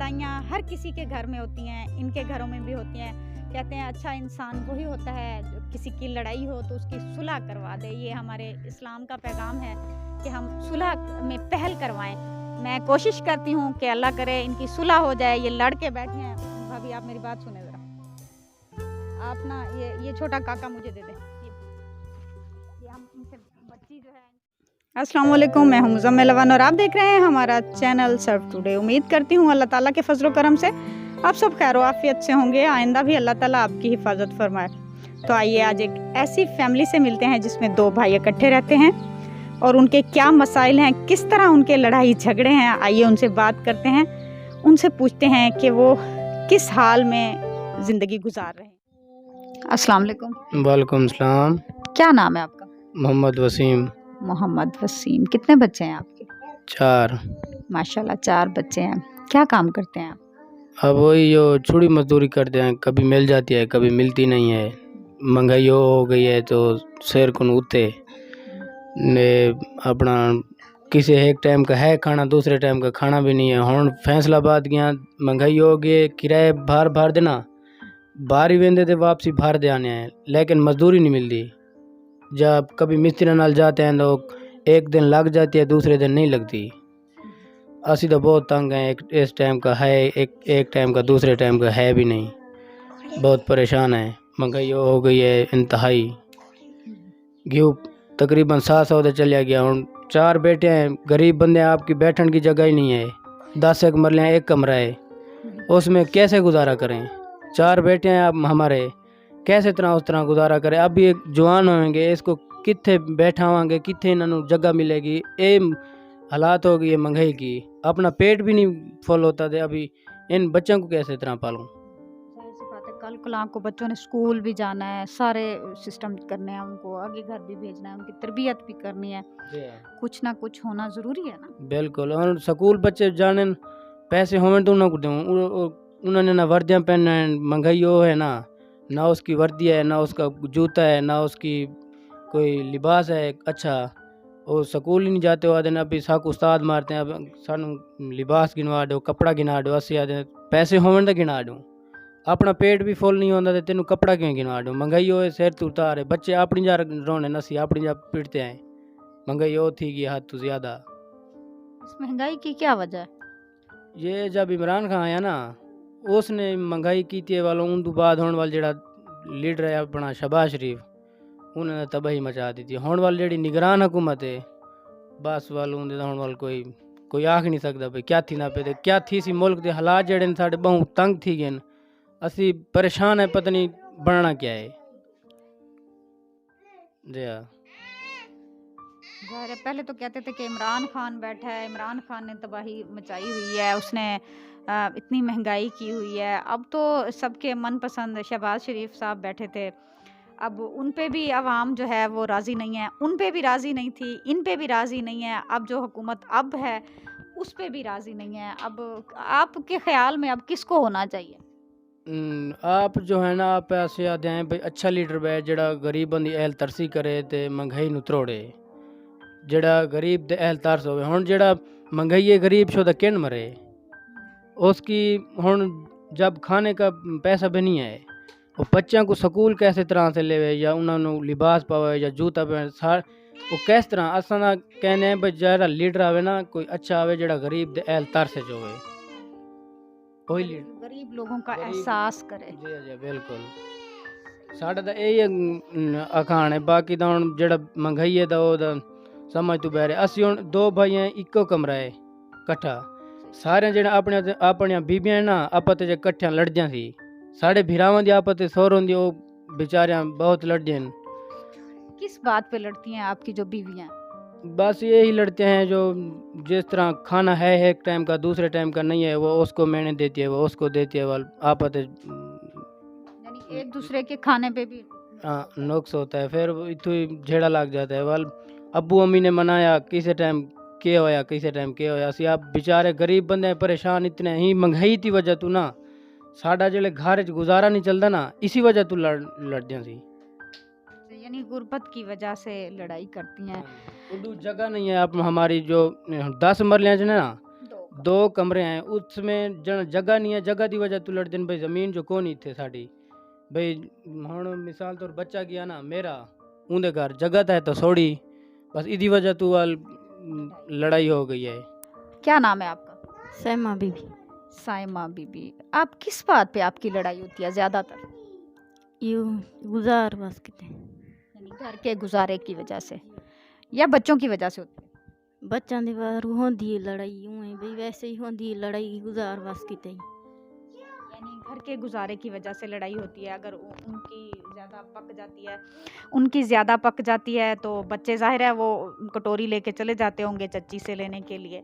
लड़ाइयाँ हर किसी के घर में होती हैं, इनके घरों में भी होती हैं। कहते हैं अच्छा इंसान वही होता है जो किसी की लड़ाई हो तो उसकी सुलह करवा दे। ये हमारे इस्लाम का पैगाम है कि हम सुलह में पहल करवाएं। मैं कोशिश करती हूँ कि अल्लाह करे इनकी सुलह हो जाए। ये लड़ के बैठे हैं। भाभी आप मेरी बात सुने ज़रा, आप ना ये छोटा काका मुझे दे दें। ये हम इनसे बच्ची जो है। अस्सलाम वालेकुम, मैं हूं मुज़म्मिल अवान और आप देख रहे हैं हमारा चैनल सर्व टुडे। उम्मीद करती हूं अल्लाह ताला के फजल करम से आप सब खैर आफियत से होंगे। आइंदा भी अल्लाह ताला आपकी हिफाजत फरमाए। तो आइए आज एक ऐसी फैमिली से मिलते हैं जिसमें दो भाई इकट्ठे रहते हैं और उनके क्या मसाइल हैं, किस तरह उनके लड़ाई झगड़े हैं। आइए उनसे बात करते हैं, उनसे पूछते हैं कि वो किस हाल में ज़िंदगी गुजार रहे हैं। अस्सलाम वालेकुम। वालेकुम सलाम। क्या नाम है आपका? मोहम्मद वसीम। मोहम्मद वसीम। कितने बच्चे हैं आपके? 4। माशाल्लाह 4 बच्चे हैं। क्या काम करते हैं आप? अब वही जो छुड़ी मजदूरी करते हैं, कभी मिल जाती है कभी मिलती नहीं है। महंगाई हो गई है तो शेर को उठते ने अपना किसी एक टाइम का है खाना, दूसरे टाइम का खाना भी नहीं है। हुण फैसलाबाद गया, महंगाई हो गई, किराए भार देना, बाहर ही वेंदे थे वापसी भार दे आने हैं, लेकिन मजदूरी नहीं मिलती। जब कभी मिस्त्री नाल जाते हैं तो एक दिन लग जाती है, दूसरे दिन नहीं लगती। असी तो बहुत तंग हैं। इस टाइम का है एक टाइम का, दूसरे टाइम का है भी नहीं। बहुत परेशान है। महंगाई हो गई है इंतहाई। गेहूँ तकरीबन 700 से चलिया गया। हूँ 4 बेटे हैं, गरीब बंदे हैं, आपकी बैठन की जगह ही नहीं है। 10 एक मरले हैं, एक कमरा है, उसमें कैसे गुजारा करें? 4 बेटे हैं आप हमारे, कैसे तरह उस तरह गुजारा करें? अभी एक जवान होंगे, इसको कित्थे बैठावांगे, कित्थे इन्होंने जगह मिलेगी? ये हालात हो गई है महंगाई की। अपना पेट भी नहीं फुल होता थे, अभी इन बच्चों को कैसे तरह पालूं? जाहिर सी बात है, कल कलाम को बच्चों ने स्कूल भी जाना है, सारे सिस्टम करने हैं, उनको आगे घर भी भेजना है, उनकी तरबियत भी करनी है। कुछ ना कुछ होना ज़रूरी है ना। बिल्कुल। और स्कूल बच्चे जाने पैसे होवे तो उन्होंने दूँ, उन्होंने ना वर्दियाँ पहनना है। महंगाई वो है ना उसकी वर्दी है, ना उसका जूता है, ना उसकी कोई लिबास है अच्छा। वो स्कूल ही नहीं जाते हो आदे, अभी साक उस्ताद मारते हैं, अब सानू लिबास गिनवा दो, कपड़ा गिना दो। असी आदे पैसे होवन तो गिना दूँ, अपना पेट भी फुल नहीं होता तो तेनू कपड़ा क्यों गिनवा दूँ? महंगाई हो सिर तू उतार है, बच्चे अपनी जा रोने नसी अपनी जा पिटते हैं। महंगाई हो थी कि हद तो ज़्यादा। इस महंगाई की क्या वजह है? ये जब इमरान खान आया ना, उसने महंगाई की थी वालों उन तो बाद होने वाला जड़ा लीडर है अपना शहबाज शरीफ, उन्होंने तबाही मचा दी थी। होने वाली जड़ी निगरान हुकूमत है, बस वालों होने वाल कोई आख नहीं सकता भाई क्या थी ना पे क्या थी सी। मुल्क के हालात जड़े साढ़े बहुत तंग थी गए, असी परेशान है, पता नहीं बनना क्या है। जी हाँ। ज़ाहिर है, पहले तो कहते थे कि इमरान खान बैठा है, इमरान खान ने तबाही मचाई हुई है, उसने इतनी महंगाई की हुई है। अब तो सबके मनपसंद शहबाज शरीफ साहब बैठे थे, अब उन पे भी अवाम जो है वो राज़ी नहीं है, उन पे भी राज़ी नहीं थी, इन पे भी राज़ी नहीं है। अब जो हुकूमत अब है उस पे भी राज़ी नहीं है। अब आपके ख्याल में अब किसको होना चाहिए? आप जो है ना, आप ऐसे आते हैं भाई अच्छा लीडर बै जड़ा गरीब बंदी एहल तरसी करे ते महंगाई नु त्रोड़े, जड़ा गरीब दे एहल तरस होवे। हुण जड़ा महंगाई है गरीब शो दा किन मरे उसकी। हुण जब खाने का पैसा भी नहीं है, वो बच्चों को स्कूल कैसे तरह से लेवे, या उन्होंने लिबास पावे या जूता पहने, वो किस तरह? असा ना कहने हैं भाई जरा लीडर आवे ना कोई अच्छा आवे जड़ा गरीब दे एहल तरस जो है, कोई लीडर गरीब लोगों का एहसास करे। जी जी बिल्कुल। साढ़ा तो यही अखान है। बाकी तो हुण जड़ा महंगाई है तो समझ तो बैरे। असी हुण 2 भाई हैं, इक्को कमरा है कट्ठा, सारे जेह्ड़े अपनियां बीबियां हैं ना आपस च कट्ठियां लड़दियां सी। साढ़े भिरावां दी आपस च सौर होंदी, वो बेचारियां बहुत लड़दियां न। किस बात पे लड़ती हैं आपकी जो बीवियां? बस यही लड़ते हैं जो जिस तरह खाना है एक टाइम का, दूसरे टाइम का नहीं है, वो उसको मैंने देती है, वो उसको देती है। वाल आपस यानी एक दूसरे के खाने पे भी नुक्स होता है, फिर इतु ही झेड़ा लग जाता है। वाल अब्बू अम्मी ने मनाया किसी टाइम के होया, किसी टाइम के होया। सी आप बेचारे गरीब बंदे हैं, परेशान इतने ही महंगाई की वजह तू ना साडा जेले घर च गुजारा नहीं चलता ना, इसी वजह तू लड़दियां सी। यानी गुर्बत की वजह से लड़ाई करती हैं। उर्दू जगह नहीं है। आप हमारी जो 10 मरलियाँ च ना 2 कमरे हैं उसमें जगह नहीं है, जगह की वजह तो लड़ते हैं भाई, जमीन जो कोनी थे साड़ी भाई। हुण मिसाल तौर बच्चा गया ना मेरा उनके घर जगह तो है तो सोड़ी, बस इदी वजह तो लड़ाई हो गई है। क्या नाम है आपका? सैमा बीबी। साइमा बीबी। आप किस बात पे आपकी लड़ाई होती है ज़्यादातर? यू गुजार बस किते यानी घर के गुजारे की वजह से या बच्चों की वजह से होती है? बच्चों दी बार होंदी है लड़ाई, यूं ही भाई वैसे ही होंदी है लड़ाई गुजार बस किते। यानी घर के गुजारे की वजह से लड़ाई होती है। अगर उनकी ज़्यादा पक जाती है तो बच्चे ज़ाहिर है वो कटोरी लेके चले जाते होंगे चच्ची से लेने के लिए,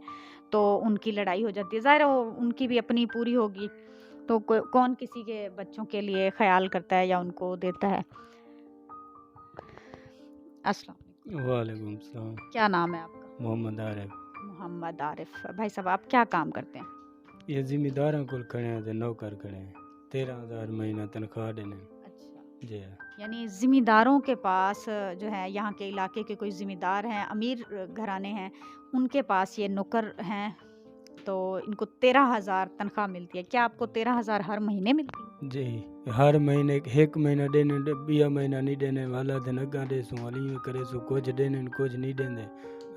तो उनकी लड़ाई हो जाती है। ज़ाहिर है वो उनकी भी अपनी पूरी होगी, तो कौन किसी के बच्चों के लिए ख्याल करता है या उनको देता है? अस्सलाम। वालेकुम सलाम। क्या नाम है आपका? मोहम्मद आरिफ। मोहम्मद आरिफ। भाई साहब आप क्या काम करते हैं? ये जिम्मेदारों को खड़े हैं ते नौकर खड़े हैं, 13,000 महीना तनख्वाह देने। अच्छा, जी यानी ज़िम्मेदारों के पास जो है यहाँ के इलाके के कोई ज़िम्मेदार हैं, अमीर घराने हैं, उनके पास ये नौकर हैं, तो इनको 13,000 तनख्वाह मिलती है। क्या आपको 13,000 हर महीने मिलती है? जी, हर महीने 1 महीना देने, 2 महीना नहीं देने वाला दिन अगा दे सो वाली करे सो, कुछ देने कुछ नहीं देने,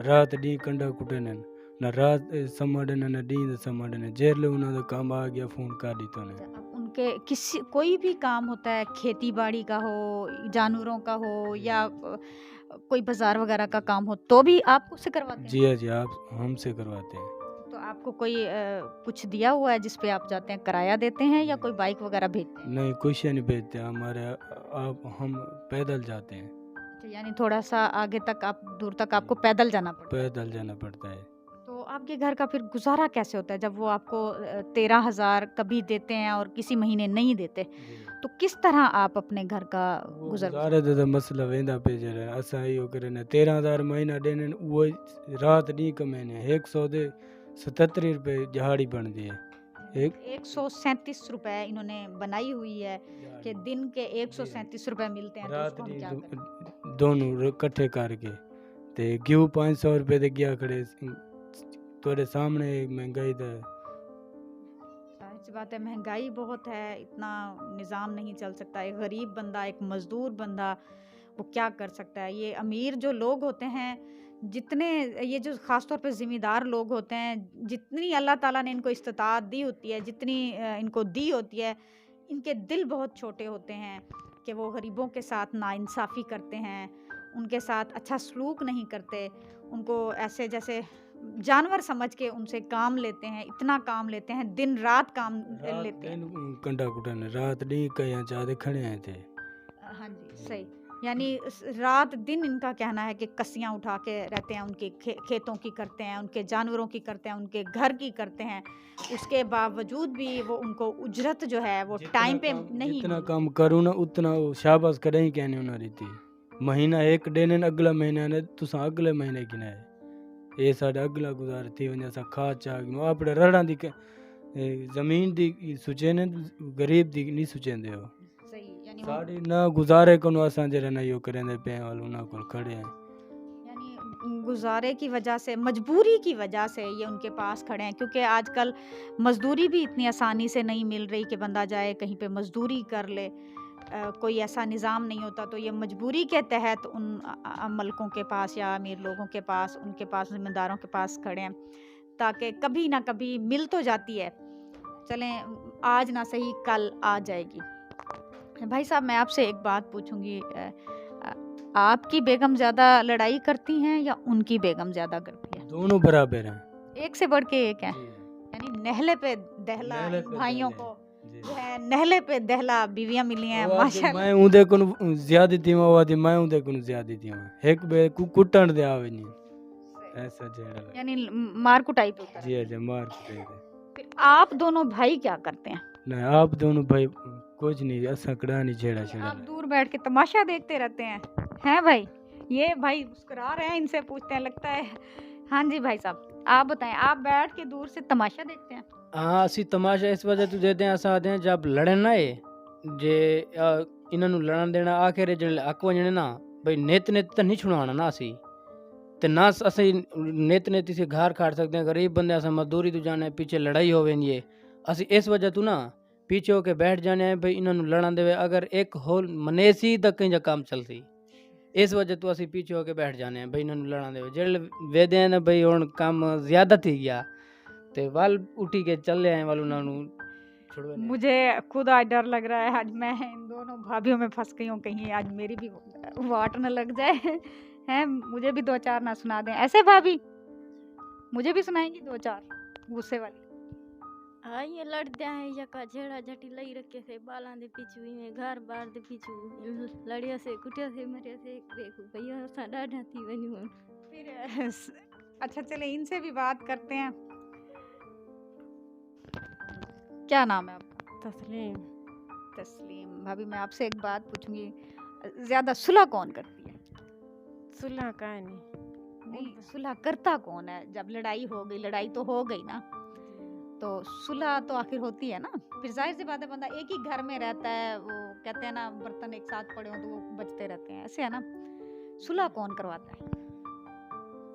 रात डी कंडा कुटने ना रात समा देने ना डी समा देने, जेरले उन्होंने काम आ गया फोन कर दी तो ने। अब उनके किसी कोई भी काम होता है, खेती बाड़ी का हो, जानवरों का हो या कोई बाजार वगैरह का काम हो, तो भी आप उससे करवाते हैं? जी हाँ जी, आप हमसे करवाते हैं। तो आपको कोई कुछ दिया हुआ है जिस पे आप जाते हैं, किराया देते हैं या कोई बाइक वगैरह भेजते हैं? नहीं, कुछ नहीं भेजते हमारे, आप हम पैदल जाते हैं, अच्छा, यानी थोड़ा सा आगे तक आप दूर तक आपको पैदल जाना पड़ता है। पैदल जाना पड़ता है। तो आपके घर का फिर गुजारा कैसे होता है जब वो आपको 13,000 कभी देते हैं और किसी महीने नहीं देते, तो किस तरह आप अपने घर का गुजर गुजारे तो मसला वेंदा पे जरा असा यो करे ने 13,000 महीना देने वो रात नहीं कमेने 100 दे 77 रुपए दिहाड़ी बनती है। 137 रुपए इन्होंने बनाई हुई है कि दिन के 137 रुपए मिलते हैं, तो रात उसको हम क्या करें? दोनों इकट्ठे करके ते घ्यू 500 रुपए दे गया खड़े तोरे सामने महंगाई दा। जाहिर सी बात है, महंगाई बहुत है, इतना निज़ाम नहीं चल सकता। एक गरीब बंदा, एक मज़दूर बंदा, वो क्या कर सकता है? ये अमीर जो लोग होते हैं, जितने ये जो ख़ास तौर पे ज़िम्मेदार लोग होते हैं, जितनी अल्लाह ताला ने इनको इस्तिताअत दी होती है, जितनी इनको दी होती है, इनके दिल बहुत छोटे होते हैं कि वो गरीबों के साथ नाइंसाफ़ी करते हैं, उनके साथ अच्छा सलूक नहीं करते, उनको ऐसे जैसे जानवर समझ के उनसे काम लेते हैं, इतना काम लेते हैं, दिन रात काम लेते हैं। कंडा कुटन रात नहीं कहीं चाहते खड़े हैं थे। हाँ जी, सही। यानी रात दिन इनका कहना है कि कसियाँ उठा के रहते हैं, उनके खेतों की करते हैं, उनके जानवरों की करते हैं, उनके घर की करते हैं, उसके बावजूद भी वो उनको उजरत जो है वो टाइम पे नहीं। जितना काम करूँ ना उतना वो शाबाश करें ही कहने उन्हें रहती महीना एक देने अगला महीना ने तुसा अगले महीने की ना ये साढ़े अगला गुजार थी वजह सा खा चाग अपने रड़ा दी जमीन दी सुचे ने गरीब दी नहीं सुचेंदे हो सही। यानी साड़ी ना गुजारे को असां जरे ना यो करेंदे पे वाल उना को खड़े हैं, यानी गुजारे की वजह से, मजबूरी की वजह से ये उनके पास खड़े हैं, क्योंकि आजकल मजदूरी भी इतनी आसानी से नहीं मिल रही कि बंदा जाए कहीं पे मजदूरी कर ले। कोई ऐसा निज़ाम नहीं होता, तो ये मजबूरी के तहत उन मलकों के पास या अमीर लोगों के पास, उनके पास, ज़िम्मेदारों के पास खड़े हैं, ताकि कभी ना कभी मिल तो जाती है, चलें आज ना सही कल आ जाएगी। भाई साहब मैं आपसे एक बात पूछूंगी, आपकी बेगम ज़्यादा लड़ाई करती हैं या उनकी बेगम ज़्यादा करती है? दोनों बराबर हैं, एक से बढ़ के एक है। यानी नहले पे दहला भाइयों को जो है, नहले पे दहला बीवियां मिली हैं माशाल्लाह। मैं उदे को ज्यादती हूं आवादी मैं उदे को ज्यादती हूं एक बे कुटण दे आवे नहीं ऐसा जेड़ा, यानी मार कुटाई पे उतर। जी जी मार कुटाई। फिर आप दोनों भाई क्या करते हैं? नहीं आप दोनों भाई कुछ नहीं, ऐसा कड़ा नहीं छेड़ा छेड़ा, आप दूर बैठ के तमाशा देखते रहते हैं? हैं भाई, ये भाई मुस्कुरा रहे हैं, इनसे पूछते हैं, लगता है। हाँ जी भाई साहब आप बताएं, आप बैठ के दूर से तमाशा देखते हैं? हाँ असी तमाशा इस वजह तो देते हैं असा आते हैं जब लड़न ना है जे इन्होंने लड़न देना आखिर जो अक वजने ना भाई नित नित तो नहीं छुड़ाना ना असी تے نہ اسی نیت نیتی سے گھر کھاڑ سکتے ہیں. غریب بندے اساں مزدوری تو جانے پیچھے لڑائی ہووے نہیں اسی اس وجہ تو نا پیچھے ہو کے بیٹھ جانے ہیں بھئی انہاں نوں لڑن دے. اگر ایک ہول منے سی تے کہیں جا کام چلسی. اس وجہ تو اسی پیچھے ہو کے بیٹھ جانے ہیں بھئی انہاں نوں لڑن دے. جڑے ویدے ہیں نا بھئی ہن کام زیادہ تھی گیا تے وال اٹھی کے چلے آئے وال انہاں نوں چھڑوے نہیں. مجھے خود آج ڈر لگ رہا ہے. آج میں ان دونوں بھابھیوں میں پھنس گئی ہوں. کہیں آج میری بھی واٹ نہ لگ جائے ہیں. مجھے بھی 2-4 نہ سنا دیں. ایسے بھابھی مجھے بھی سنائیں گی 2-4 غصے والی. ہاں یہ لڑتے ہیں یکا جھیڑا جھٹی لئی رکھے سے بالاں دے پیچھو میں گھر بار دے پیچھو لڑیا سے کٹیا سے مریا سے دیکھو بھیا اساں ڈاڈا تھی ونیوں. پھر اچھا چلے ان سے بھی بات کرتے ہیں. کیا نام ہے آپ کا؟ تسلیم. تسلیم. بھابھی میں آپ سے ایک بات پوچھوں گی, زیادہ صلح کون کرتی ہے؟ صلح کا نہیں. نہیں, صلح کرتا کون ہے؟ جب لڑائی ہو گئی, لڑائی تو ہو گئی نا, تو صلح تو آخر ہوتی ہے نا. پھر ظاہر سی بات ہے بندہ ایک ہی گھر میں رہتا ہے, وہ کہتے ہیں نا برتن ایک ساتھ پڑے ہوں تو وہ بچتے رہتے ہیں, ایسے ہے نا. صلح کون کرواتا ہے؟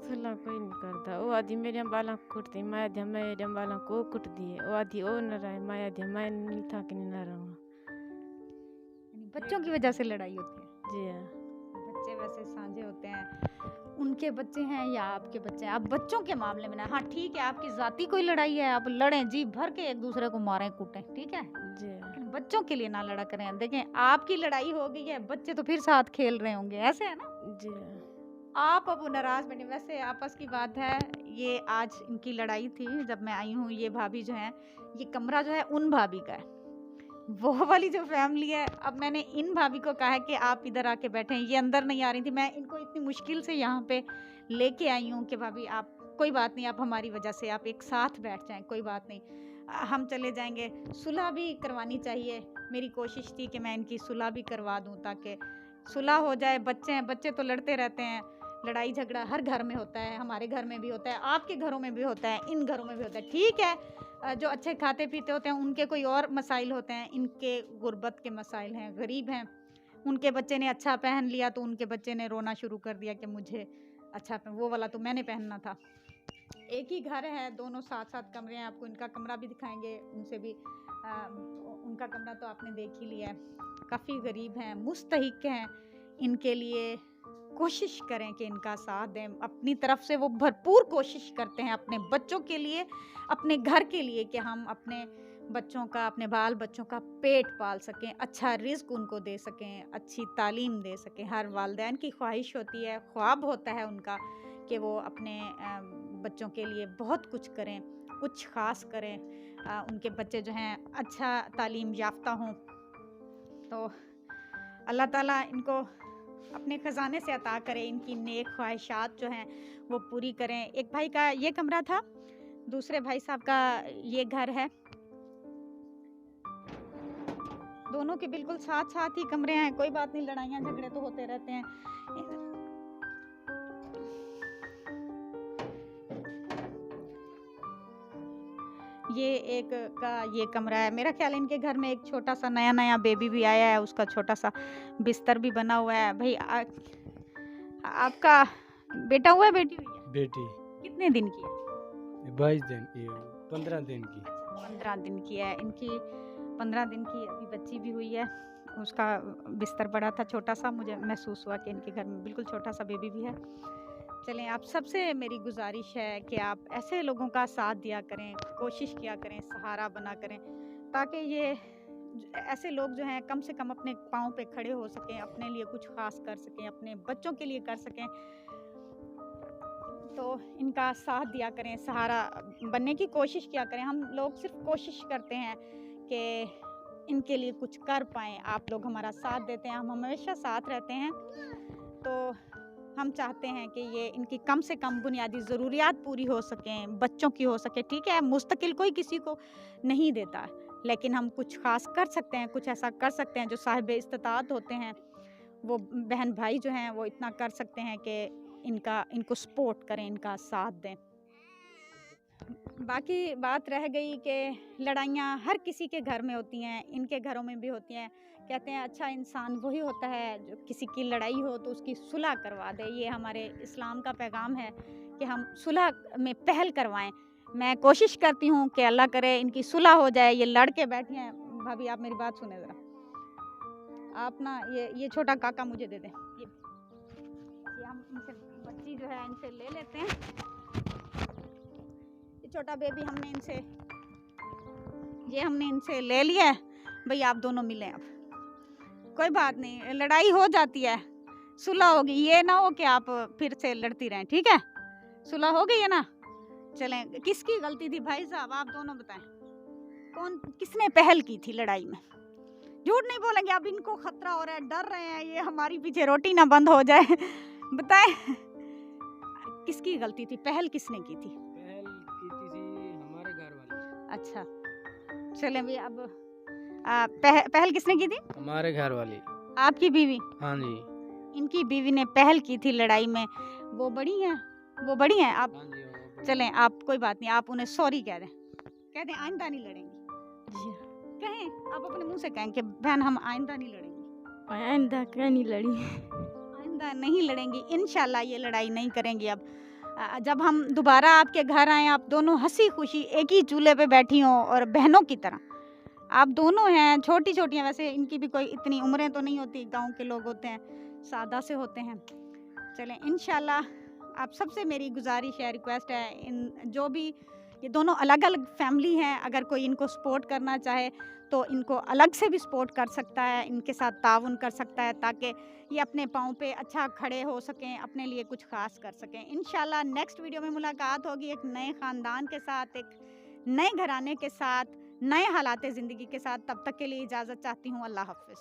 صلح کوئی نہیں کرتا. وہ آدھی میرے بالاں کٹتی, میں آدھی میرے بالاں کو کٹ دیے. وہ آدھی او نہ رہے, میں آدھی میں نہیں تھا کہ نہ رہوں. بچوں کی وجہ سے لڑائی ہوتی ہے. جی ہاں. بچے ویسے سانجھے ہوتے ہیں, ان کے بچے ہیں یا آپ کے بچے ہیں. آپ بچوں کے معاملے میں نا, ہاں ٹھیک ہے آپ کی ذاتی کوئی لڑائی ہے, آپ لڑیں جی بھر کے ایک دوسرے کو ماریں کوٹیں, ٹھیک ہے, جی لیکن بچوں کے لیے نہ لڑا کریں. دیکھیں آپ کی لڑائی ہو گئی ہے, بچے تو پھر ساتھ کھیل رہے ہوں گے, ایسے ہے نا. جی ہاں. آپ اب ناراض بنے. ویسے آپس کی بات ہے, یہ آج ان کی لڑائی تھی. جب میں آئی ہوں, یہ بھابھی جو ہیں, یہ کمرہ جو ہے ان بھابھی کا ہے, وہ والی جو فیملی ہے. اب میں نے ان بھابھی کو کہا ہے کہ آپ ادھر آ کے بیٹھیں. یہ اندر نہیں آ رہی تھی, میں ان کو اتنی مشکل سے یہاں پہ لے کے آئی ہوں کہ بھابھی آپ کوئی بات نہیں, آپ ہماری وجہ سے آپ ایک ساتھ بیٹھ جائیں, کوئی بات نہیں, ہم چلے جائیں گے. صلح بھی کروانی چاہیے. میری کوشش تھی کہ میں ان کی صلح بھی کروا دوں تاکہ صلح ہو جائے. بچے ہیں, بچے تو لڑتے رہتے ہیں, لڑائی جھگڑا ہر گھر میں ہوتا ہے, ہمارے گھر میں بھی ہوتا ہے, آپ کے گھروں میں بھی ہوتا ہے, ان گھروں میں بھی ہوتا ہے, ٹھیک ہے. جو اچھے کھاتے پیتے ہوتے ہیں ان کے کوئی اور مسائل ہوتے ہیں, ان کے غربت کے مسائل ہیں, غریب ہیں. ان کے بچے نے اچھا پہن لیا تو ان کے بچے نے رونا شروع کر دیا کہ مجھے اچھا وہ والا تو میں نے پہننا تھا. ایک ہی گھر ہے, دونوں ساتھ ساتھ کمرے ہیں. آپ کو ان کا کمرہ بھی دکھائیں گے, ان سے بھی ان کا کمرہ تو آپ نے دیکھ ہی لیا ہے. کافی غریب ہیں, مستحق ہیں. ان کے لیے کوشش کریں کہ ان کا ساتھ دیں. اپنی طرف سے وہ بھرپور کوشش کرتے ہیں اپنے بچوں کے لیے, اپنے گھر کے لیے, کہ ہم اپنے بچوں کا, اپنے بال بچوں کا پیٹ پال سکیں, اچھا رزق ان کو دے سکیں, اچھی تعلیم دے سکیں. ہر والدین کی خواہش ہوتی ہے, خواب ہوتا ہے ان کا کہ وہ اپنے بچوں کے لیے بہت کچھ کریں, کچھ خاص کریں, ان کے بچے جو ہیں اچھا تعلیم یافتہ ہوں. تو اللہ تعالیٰ ان کو اپنے خزانے سے عطا کرے, ان کی نیک خواہشات جو ہیں وہ پوری کریں. ایک بھائی کا یہ کمرہ تھا, دوسرے بھائی صاحب کا یہ گھر ہے. دونوں کے بالکل ساتھ ساتھ ہی کمرے ہیں. کوئی بات نہیں, لڑائیاں جھگڑے تو ہوتے رہتے ہیں. یہ ایک کا یہ کمرہ ہے. میرا خیال ہے ان کے گھر میں ایک چھوٹا سا نیا بیبی بھی آیا ہے, اس کا چھوٹا سا بستر بھی بنا ہوا ہے. بھائی آپ کا بیٹا ہوا ہے, بیٹی ہوئی ہے؟ بیٹی کتنے دن کی ہے؟ 22 دن کی, 15 دن کی. 15 دن کی ہے. ان کی 15 دن کی ابھی بچی بھی ہوئی ہے. اس کا بستر بڑا تھا, چھوٹا سا. مجھے محسوس ہوا کہ ان کے گھر میں بالکل چھوٹا سا بیبی بھی ہے. چلیں, آپ سب سے میری گزارش ہے کہ آپ ایسے لوگوں کا ساتھ دیا کریں, کوشش کیا کریں, سہارا بنا کریں, تاکہ یہ ایسے لوگ جو ہیں کم سے کم اپنے پاؤں پہ کھڑے ہو سکیں, اپنے لیے کچھ خاص کر سکیں, اپنے بچوں کے لیے کر سکیں. تو ان کا ساتھ دیا کریں, سہارا بننے کی کوشش کیا کریں. ہم لوگ صرف کوشش کرتے ہیں کہ ان کے لیے کچھ کر پائیں. آپ لوگ ہمارا ساتھ دیتے ہیں, ہم ہمیشہ ساتھ رہتے ہیں. تو ہم چاہتے ہیں کہ یہ ان کی کم سے کم بنیادی ضروریات پوری ہو سکیں, بچوں کی ہو سکے. ٹھیک ہے, مستقل کوئی کسی کو نہیں دیتا, لیکن ہم کچھ خاص کر سکتے ہیں, کچھ ایسا کر سکتے ہیں. جو صاحب استطاعت ہوتے ہیں, وہ بہن بھائی جو ہیں, وہ اتنا کر سکتے ہیں کہ ان کو سپورٹ کریں, ان کا ساتھ دیں. باقی بات رہ گئی کہ لڑائیاں ہر کسی کے گھر میں ہوتی ہیں, ان کے گھروں میں بھی ہوتی ہیں. कहते हैं अच्छा इंसान वही होता है जो किसी की लड़ाई हो तो उसकी सुलह करवा दे। ये हमारे इस्लाम का पैगाम है कि हम सुलह में पहल करवाएं। मैं कोशिश करती हूँ कि अल्लाह करे इनकी सुलह हो जाए। ये लड़ के बैठे हैं। भाभी आप मेरी बात सुने ज़रा, आप ना ये छोटा काका मुझे दे दें। ये हम इनसे बच्ची जो है इनसे ले लेते हैं। ये छोटा बेबी हमने इनसे ले लिया है। भाई आप दोनों मिलें अब, कोई बात नहीं, लड़ाई हो जाती है, सुलह होगी। ये ना हो कि आप फिर से लड़ती रहें, ठीक है? सुलह हो गई है ना? चलें, किसकी गलती थी भाई साहब, आप दोनों बताएं, किसने पहल की थी लड़ाई में? झूठ नहीं बोलेंगे, अब इनको खतरा हो रहा है, डर रहे हैं ये हमारी पीछे रोटी ना बंद हो जाए। बताएं किसकी गलती थी, पहल किसने की थी? पहल की थी हमारे घर वाले। अच्छा चलें भी अब पहल किसने की थी? हमारे घर वाली, आपकी बीवी? हाँ जी। इनकी बीवी ने पहल की थी लड़ाई में। वो बड़ी हैं आप? हाँ जी। चलें, आप कोई बात नहीं, आप उन्हें सॉरी कह दें आइंदा नहीं लड़ेंगी। कहें, आप अपने मुंह से कहें कि बहन हम आइंदा नहीं लड़ेंगी। आइंदा क्या नहीं लड़ी, आइंदा नहीं लड़ेंगी, इंशाल्लाह ये लड़ाई नहीं करेंगी। अब जब हम दोबारा आपके घर आएँ, आप दोनों हंसी खुशी एक ही चूल्हे पे बैठी हों और बहनों की तरह। आप दोनों हैं, छोटी छोटी हैं, वैसे इनकी भी कोई इतनी उम्रें तो नहीं होती, गांव के लोग होते हैं, सादा से होते हैं। चलें इंशाल्लाह, आप सबसे मेरी गुजारिश है, रिक्वेस्ट है, इन जो भी ये दोनों अलग अलग फैमिली हैं, अगर कोई इनको सपोर्ट करना चाहे तो इनको अलग से भी सपोर्ट कर सकता है, इनके साथ ताउन कर सकता है, ताकि ये अपने पाँव पे अच्छा खड़े हो सकें, अपने लिए कुछ खास कर सकें। इंशाल्लाह नेक्स्ट वीडियो में मुलाकात होगी एक नए ख़ानदान के साथ, एक नए घराने के साथ, नए हालात ज़िंदगी के साथ। तब तक के लिए इजाज़त चाहती हूँ। अल्लाह हाफ़िज़।